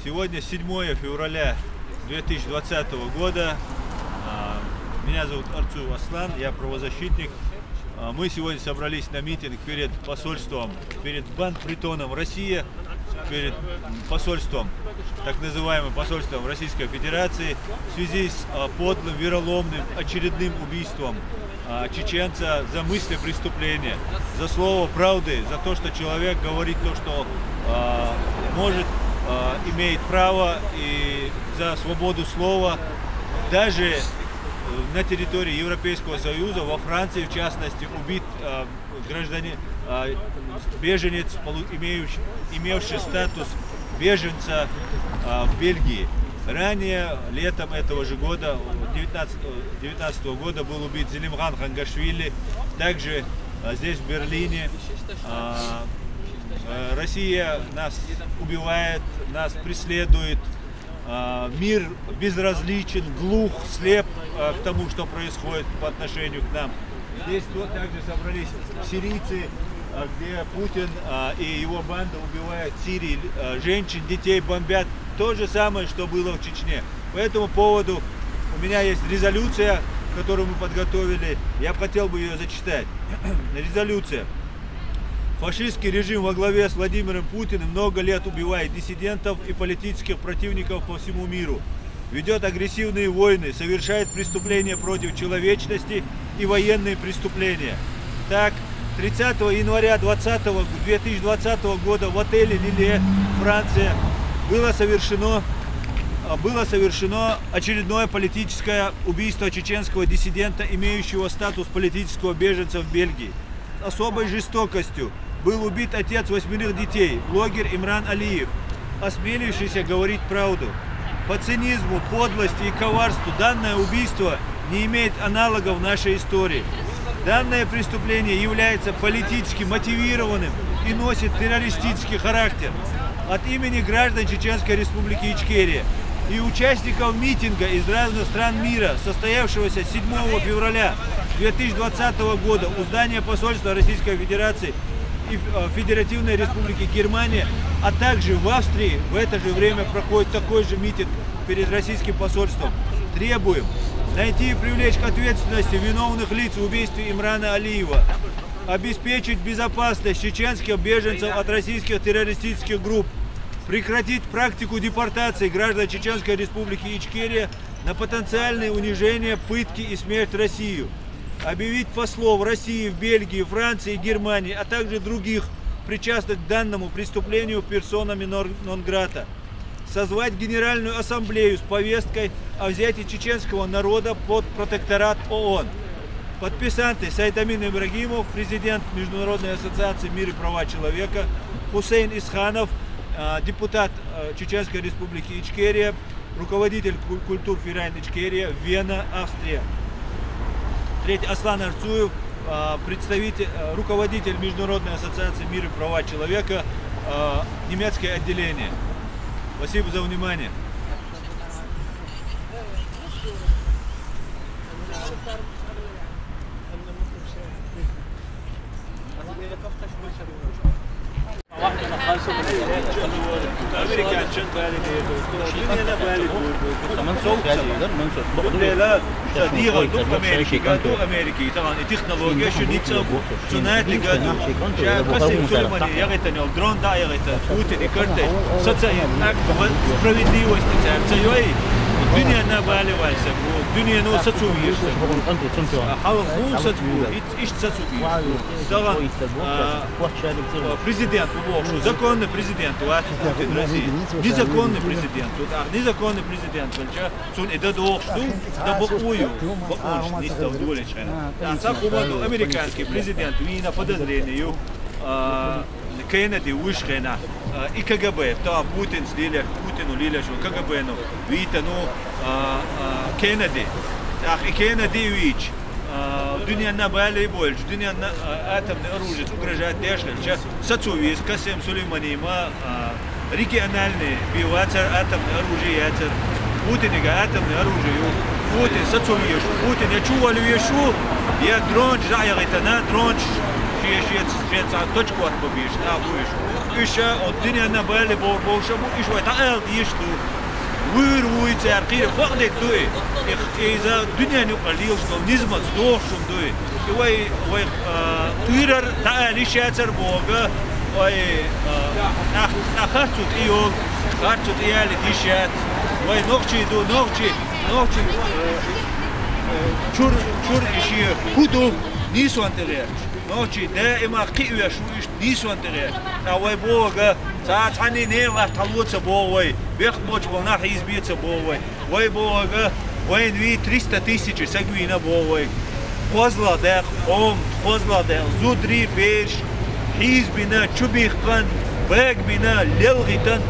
Сегодня 7 февраля 2020 года. Меня зовут Арцуев Аслан, я правозащитник. Мы сегодня собрались на митинг перед посольством, перед Банк-притоном Россия, перед посольством, так называемым посольством Российской Федерации в связи с подлым, вероломным, очередным убийством чеченца за мысли преступления, за слово правды, за то, что человек говорит то, что может, имеет право, и за свободу слова. Даже на территории Европейского Союза, во Франции в частности, убит гражданин, беженец, имевший статус беженца в Бельгии. Ранее, летом этого же года, 2019 года, был убит Зелимхан Хангашвили. Также здесь, в Берлине, Россия нас убивает, нас преследует. Мир безразличен, глух, слеп к тому, что происходит по отношению к нам. Здесь также собрались сирийцы, где Путин и его банда убивают в Сирии женщин, детей, бомбят. То же самое, что было в Чечне. По этому поводу у меня есть резолюция, которую мы подготовили. Я бы хотел ее зачитать. Резолюция. Фашистский режим во главе с Владимиром Путиным много лет убивает диссидентов и политических противников по всему миру, ведет агрессивные войны, совершает преступления против человечности и военные преступления. Так, 30 января 2020 года в отеле «Лиле», Франция, было совершено очередное политическое убийство чеченского диссидента, имеющего статус политического беженца в Бельгии. С особой жестокостью был убит отец 8 детей, блогер Имран Алиев, осмелившийся говорить правду. По цинизму, подлости и коварству данное убийство не имеет аналогов в нашей истории. Данное преступление является политически мотивированным и носит террористический характер. От имени граждан Чеченской Республики Ичкерия и участников митинга из разных стран мира, состоявшегося 7 февраля 2020 года у здания посольства Российской Федерации и Федеративной Республики Германия, а также в Австрии в это же время проходит такой же митинг перед российским посольством. Требуем найти и привлечь к ответственности виновных лиц в убийстве Имрана Алиева, обеспечить безопасность чеченских беженцев от российских террористических групп, прекратить практику депортации граждан Чеченской Республики Ичкерия на потенциальные унижения, пытки и смерть в Россию, объявить послов России в Бельгии, Франции и Германии, а также других, причастных к данному преступлению персонами нон-грата, созвать Генеральную Ассамблею с повесткой о взятии чеченского народа под протекторат ООН. Подписанты: Сайтамин Ибрагимов, президент Международной ассоциации «Мир и права человека», Хусейн Исханов, депутат Чеченской Республики Ичкерия, руководитель культур Фирайн Ичкерия, Вена, Австрия. Третий: Аслан Арцуев, руководитель Международной ассоциации «Мир и права человека», немецкое отделение. Спасибо за внимание. Dünya nabalivalsa bu, dünyanın o saçı uyuyorsa президент, законный президент, незаконный президент, незаконный президент, он это должен, да бокую, бокуш, не стал долечен. А сахуману американский президент, вы на подозрению Кеннеди вышкена и КГБ, то Путин слили, Путину лили, что КГБ, ну, видите, ну, Кеннеди, ах, и Кеннеди вич, dünya nabali больше, dünya атомное оружие угрожает дешевле. Сейчас Сацувис, Касем Сулейманима, региональные биоцер, атомное оружие, Путинига атомное оружие, Путин Сацувиш, Путин, я чувал вешу, я дрон, я говорит, на дрон, точку от побежь, а будешь. إيشا الدنيا نبالي بوربوشة مو إيش وتعال يشتو ويروي تعقير وقتك دوي إذا الدنيا نقليوش نزمت دوشم دوي وي تويرر تعال يشاتر بوغا وي أخرتوت إيول خرتوت إيالي ديشات وي نوغشي شور إشيه هدو نيسو انتغير نوغشي دائما قيوة شو إيش نيسو انتغير تاوي بوغا ساعات عني نيوه تلوت سبووي بيخبوش بلنا حيز بيت سبووي وي بوغا وين وي 300,000 ساقوينا بووي خوزلا داخ خوزلا داخ زودري بيش حيز بنا چوبيخ قن باق بنا للغيتن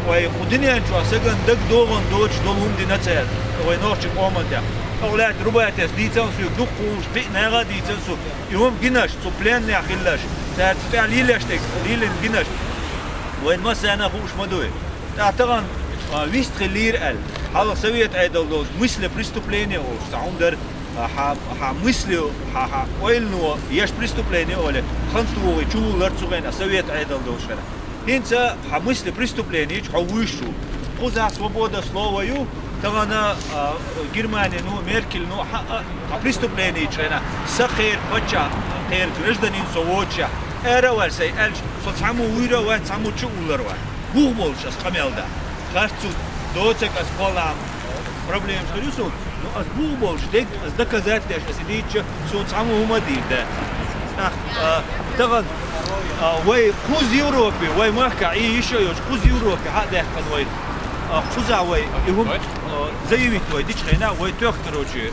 وي قدنيا شو ساقن دق دوغن دوش دولهم دي نتسال وي نوغشي قومن داخ أولاد رباعتس ديتنسو يدقوش بيناغا ديتنسو يوم جناش سوبلان ناخلاش ساعات ليلاش تك ليلن جناش وين ما سانا خوش مدوي تعتقن ويست خلير ال هذا سويت ايدل مثل بريستوبليني او ساوندر ها مثل ها ويلنو ياش بريستوبليني ولا خنتو تشو لرتسوغين سويت ايدل دوشنا هنتا ها مثل بريستوبليني حويشو خذ свобода слова ю تغنا Германия ну Меркель ну بريستوبليني чена сахер бача خير гражданин совоча эра варсай элч соцаму уйра ва саму чулар ва бугбол шас камелда харцу доцекас колам проблем шрюсу ну аз бугбол штек аз доказательш сидича соцаму умадида تغن وي خوز يوروبي وي ماكا ايش يوش خوز يوروبي هذا كان وي خوز وي يهم زي وي ديش خينا وي توختروجي